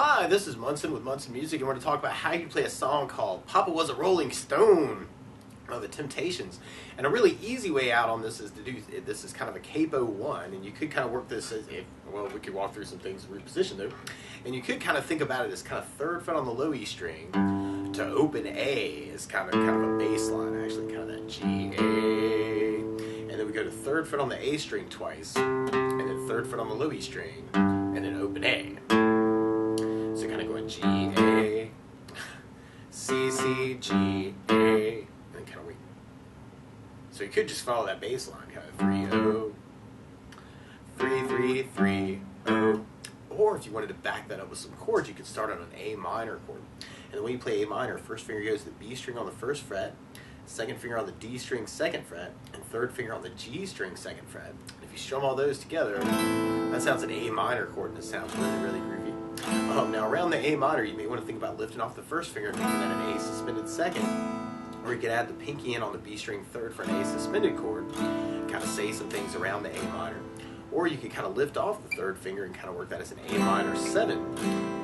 Hi, this is Munson with Munson Music, and we're going to talk about how you play a song called Papa Was a Rolling Stone by the Temptations. And a really easy way out on this is to do, this is kind of a capo 1, and you could kind of work this as, well, we could walk through some things and reposition though, and you could kind of think about it as kind of 3rd fret on the low E string to open A is kind of a bass line, actually, kind of that G, A, and then we go to 3rd fret on the A string twice, and then 3rd fret on the low E string, and then open A. So kind of going G, A, C, C, G, A, and then kind of wait. So you could just follow that bass line, kind of 3, O, 3, 3, 3, O. Or if you wanted to back that up with some chords, you could start on an A minor chord. And the way you play A minor, 1st finger goes to the B string on the 1st fret, 2nd finger on the D string 2nd fret, and 3rd finger on the G string 2nd fret. And if you strum all those together, that sounds an A minor chord, and it sounds really, really groovy. Now around the A minor, you may want to think about lifting off the 1st finger and making that an A suspended 2nd. Or you could add the pinky in on the B string 3rd for an A suspended chord, kind of say some things around the A minor. Or you could kind of lift off the 3rd finger and kind of work that as an A minor 7.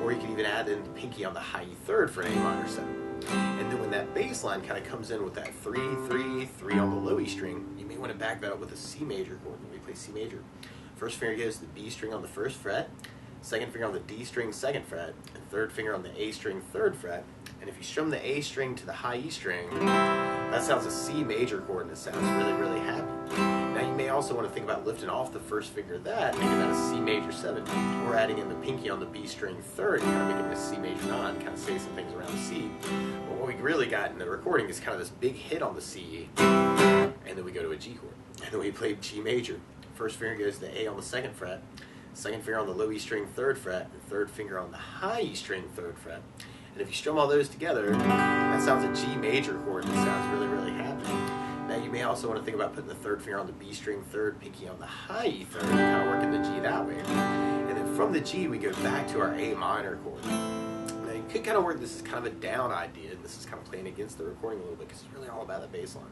Or you could even add in the pinky on the high E 3rd for an A minor 7. And then when that bass line kind of comes in with that 3, 3, 3 on the low E string, you may want to back that up with a C major chord when we play C major. 1st finger goes to the B string on the 1st fret, 2nd finger on the D string 2nd fret, and 3rd finger on the A string 3rd fret. And if you strum the A string to the high E string, that sounds a C major chord, and it sounds really, really happy. Now you may also want to think about lifting off the 1st finger of that, making that a C major 7, or adding in the pinky on the B string 3rd, and kind of making it a C major 9, kind of say some things around the C. But what we really got in the recording is kind of this big hit on the C, and then we go to a G chord. And then we play G major. 1st finger goes to the A on the 2nd fret, 2nd finger on the low E string 3rd fret, and 3rd finger on the high E string 3rd fret. And if you strum all those together, that sounds a G major chord, and it sounds really, really happy. Now you may also want to think about putting the 3rd finger on the B string 3rd, pinky on the high E 3rd, and kind of working the G that way. And then from the G, we go back to our A minor chord. Now you could kind of work this as kind of a down idea, and this is kind of playing against the recording a little bit because it's really all about that bass line.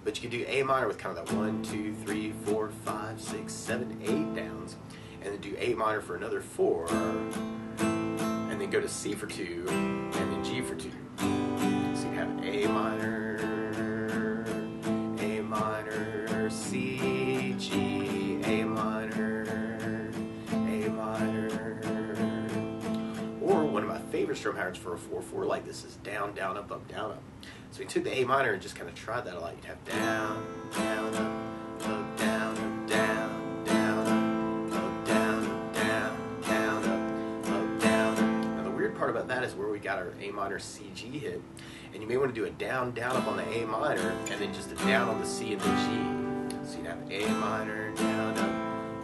But you could do A minor with kind of that 1, 2, 3, 4, 5, 6, 7, 8 downs, and then do A minor for another 4, and then go to C for 2, and then G for 2. So you have A minor, C, G, A minor, A minor. Or one of my favorite strum patterns for a 4/4 like this is down, down, up, up, down, up. So we took the A minor and just kind of tried that a lot. You'd have down, down, up, down, up, down, down, up, down, down, down, up, down. Now the weird part about that is where we got our A minor C G hit, and you may want to do a down, down, up on the A minor, and then just a down on the C and the G. So you'd have A minor, down,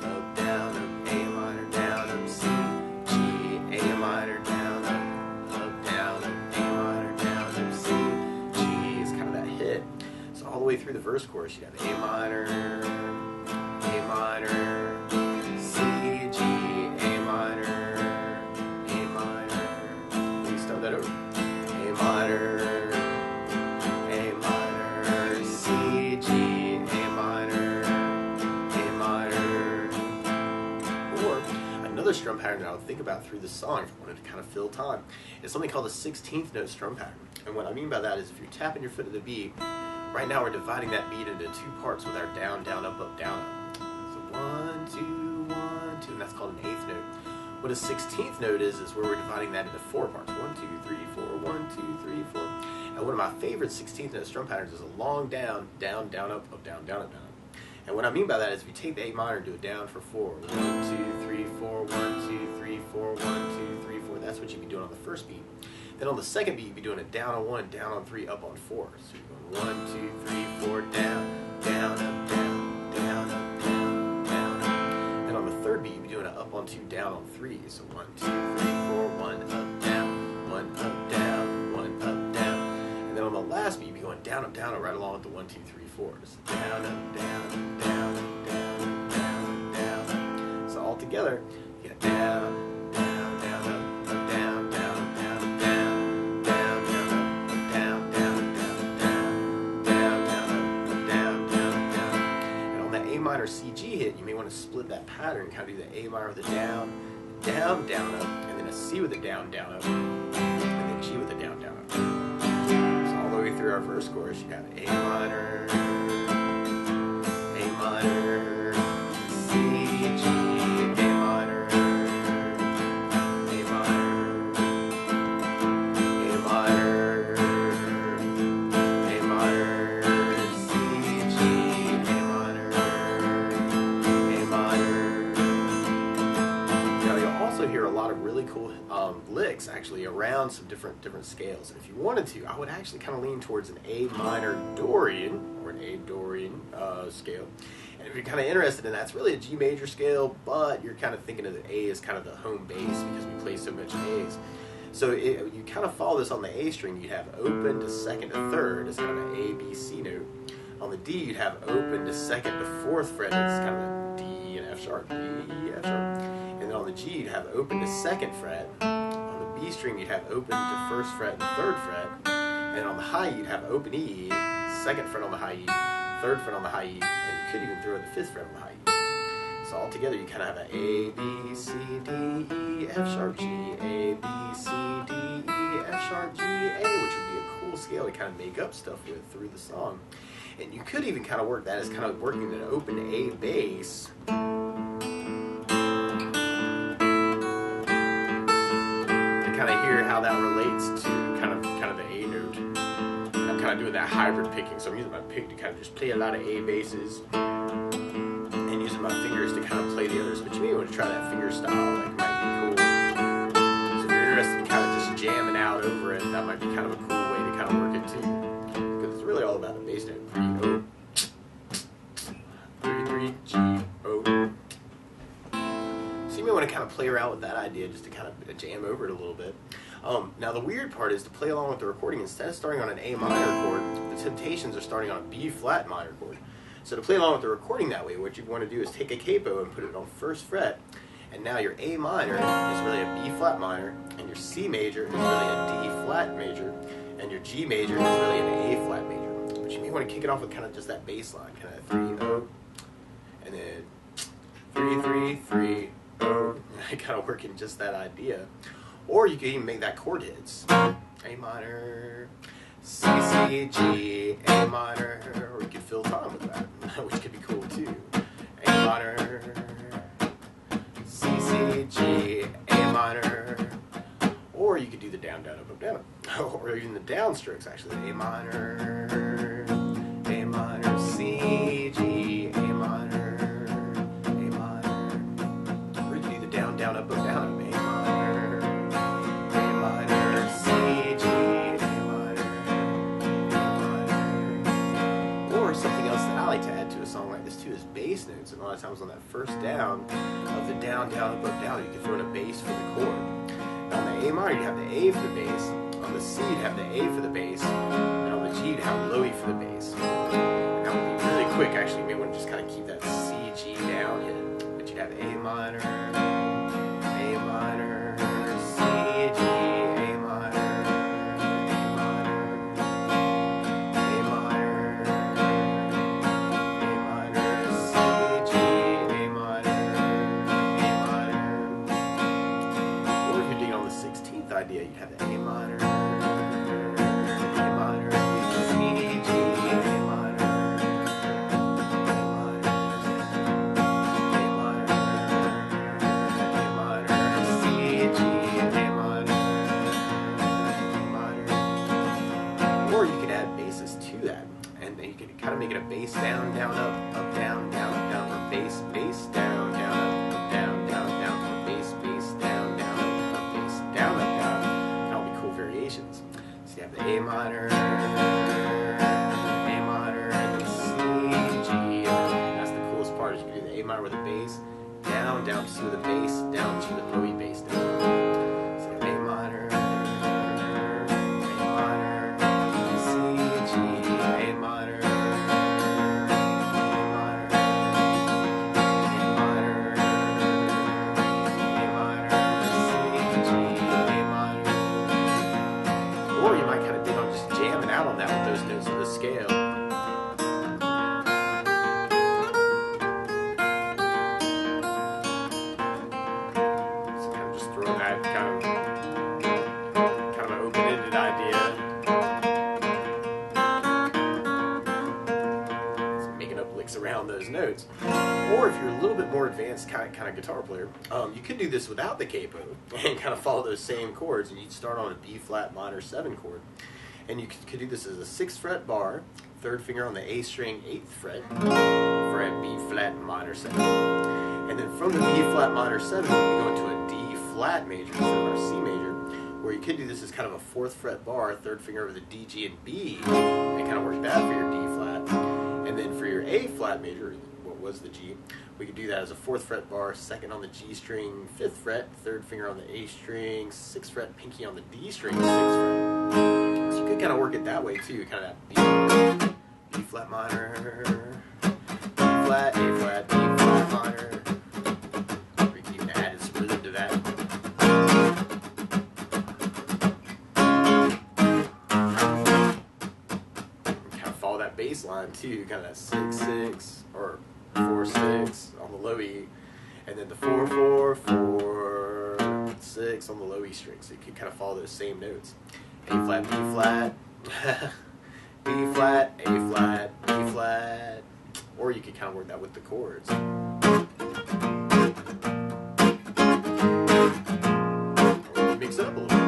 up, down, up, A minor, down, up, C, G, A minor, down, up, down, up, A minor, down, up, C, G is kind of that hit. So all the way through the verse chorus, you'd have A minor, C, G, A minor, please start that over. A minor, C, G, A minor. Or another strum pattern that I would think about through the song if I wanted to kind of fill time is something called a 16th note strum pattern. And what I mean by that is if you're tapping your foot at the beat, right now we're dividing that beat into 2 parts with our down, down, up, down, up. So 1, 2, 1, 2, and that's called an 8th note. What a 16th note is where we're dividing that into 4 parts. 1, 2, 3, 4, 1, 2, 3, 4. And one of my favorite 16th note strum patterns is a long down, down, down, up, down, down, up, down. And what I mean by that is if you take the A minor and do it down for 4, 1, 2, 3, 4, 1, 2, 3, 4, 1, 2, 3, 4, that's what you'd be doing on the first beat. Then on the second beat, you'd be doing a down on 1, down on 3, up on 4. So you're going 1, 2, 3, 4, down, down, up, down, down, up, down, on 3. So 1, 2, 3, 4, 1 up, down, 1 up, down, 1 up, down. And then on the last beat, you'd be going down, up, down, right along with the 1, 2, 3, 4s. Down, up, down, down, down, down, down. So all together, you get down, down, down, up, up, down, down, down, down, down, down, up, down, down, down, down, down, up, down, down, down. And on that A minor C G hit, you may want to split that pattern, kind of do the A minor with a down, down, down, up, and then a C with a down, down, up, and then G with a down, down, up. So all the way through our first chorus, you have A minor, C, G, A minor, A minor, A minor, A minor, C, G, A minor, A minor. Now you'll also hear a lot of really cool licks actually around some different scales. And if you wanted to, I would actually kind of lean towards an A minor Dorian or an A Dorian scale. And if you're kind of interested in that, it's really a G major scale, but you're kind of thinking of the A as kind of the home base because we play so much A's. So you kind of follow this on the A string. You'd have open to second to third as kind of an A, B, C note. On the D, you'd have open to second to fourth fret. It's kind of a D and F sharp, D, E, F sharp. And then on the G, you'd have open to second fret. On the B string, you'd have open to first fret and third fret. And on the high, you'd have open E, second fret on the high E, third fret on the high E, and you could even throw in the fifth fret on the high E. So all together, you kind of have an A, B, C, D, E, F sharp, G, A, B, C, D, E, F sharp, G, A, which would be a cool scale to kind of make up stuff with through the song. And you could even kind of work that as kind of working an open A bass. To kind of hear how that relates to kind of the A note. I'm kind of doing that hybrid picking, so I'm using my pick to kind of just play a lot of A basses and using my fingers to kind of play the others. But you may want to try that finger style, like might be cool. So if you're interested in kind of just jamming out over it, that might be kind of a cool way to kind of work it too. Because it's really all about the bass note. 3 O, 3 3 G O. So you may want to kind of play around with that idea just to kind of jam over it a little bit. Now the weird part is to play along with the recording, instead of starting on an A minor chord, the Temptations are starting on a B flat minor chord. So to play along with the recording that way, what you want to do is take a capo and put it on first fret, and now your A minor is really a B flat minor, and your C major is really a D flat major, and your G major is really an A flat major. But you may want to kick it off with kind of just that bass line, kind of 3 O, and then 3 3 3 O, kind of working just that idea. Or you could even make that chord hits. A minor, C, C, G, A minor, or you could fill time with that, which could be cool too. A minor, C, C, G, A minor, or you could do the down, down, up, up, down, or even the downstrokes actually. A minor, C, G, A minor, or you could do the down, down, up, down, A minor. Something else that I like to add to a song like this too is bass notes. And a lot of times on that first down of the down, down, up, down, you can throw in a bass for the chord. Now on the A minor, you have the A for the bass. On the C, you have the A for the bass. And on the G, you have low E for the bass. And that would be really quick. Actually, you may want to just kind of keep that C, G down hit. But you have A minor, C, G, idea, you have the A minor, C, G, A minor, C, G, A minor, or you could add basses to that, and then you could kind of make it a bass down, down, up, down, down, up, down, or bass, bass, down, down, up, down, down, down, or bass, bass, down, down, up, bass, down, up, down. Variations. So you have the A minor, and the C, G. That's the coolest part. Is you can do the A minor with a bass, down, down C with a bass, down G with low E bass down. So A minor, C, G, A minor, or you might kind of dig on just jamming out on that with those notes of the scale. So kind of just throwing that kind of an open-ended idea. So making up licks around those notes. Or if you're a little bit more advanced kind of guitar player, you could do this without the capo and kind of follow those same chords, and you'd start on a B flat minor 7 chord. And you could do this as a 6th fret bar, 3rd finger on the A string, 8th fret, for a B flat minor 7. And then from the B flat minor 7, we can go into a D flat major instead of our C major, where you could do this as kind of a 4th fret bar, 3rd finger over the D, G, and B, and kind of work that for your D flat. And then for your A flat major, what was the G, we could do that as a 4th fret bar, 2nd on the G string, 5th fret, 3rd finger on the A string, 6th fret, pinky on the D string, 6th fret. So you could kind of work it that way too, kind of that B flat minor, B flat, A flat, B flat minor. We can even add some rhythm to that. Kind of follow that bass line too, kind of that 6-6 or 4-6 on the low E, and then the 4-4-4-6 on the low E string. So you can kind of follow those same notes. A flat, B flat, B flat, A flat, B flat, or you could kind of work that with the chords. Or you mix it up a little bit.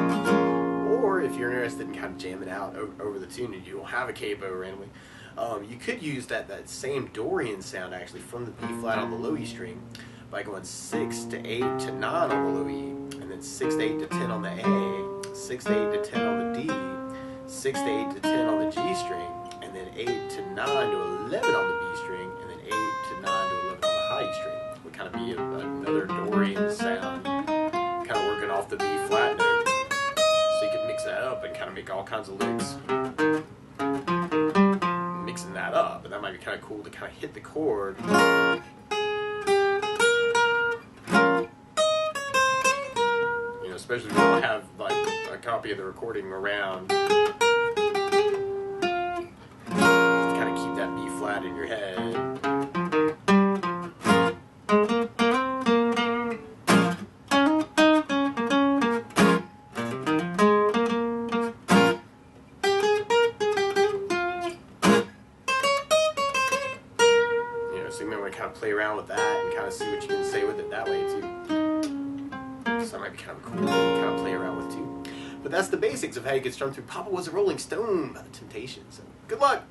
Or if you're interested in kind of jamming out over the tune and you don't have a capo randomly, you could use that same Dorian sound actually from the B flat on the low E string by going 6 to 8 to 9 on the low E, and then 6 to 8 to 10 on the A, 6 to 8 to 10 on the D, 6 to 8 to 10 on the G string, and then 8 to 9 to 11 on the B string, and then 8 to 9 to 11 on the high E string. Would kind of be another Dorian sound, kind of working off the B flat note. So you could mix that up and kind of make all kinds of licks. Mixing that up, and that might be kind of cool to kind of hit the chord. You know, especially if you don't have like a copy of the recording around. Kind of keep that B flat in your head. So you may want to kind of play around with that and kind of see what you can say with it that way too. So that might be kind of cool to kind of play around with too. But that's the basics of how you get strummed through Papa Was a Rolling Stone by the Temptations. So good luck!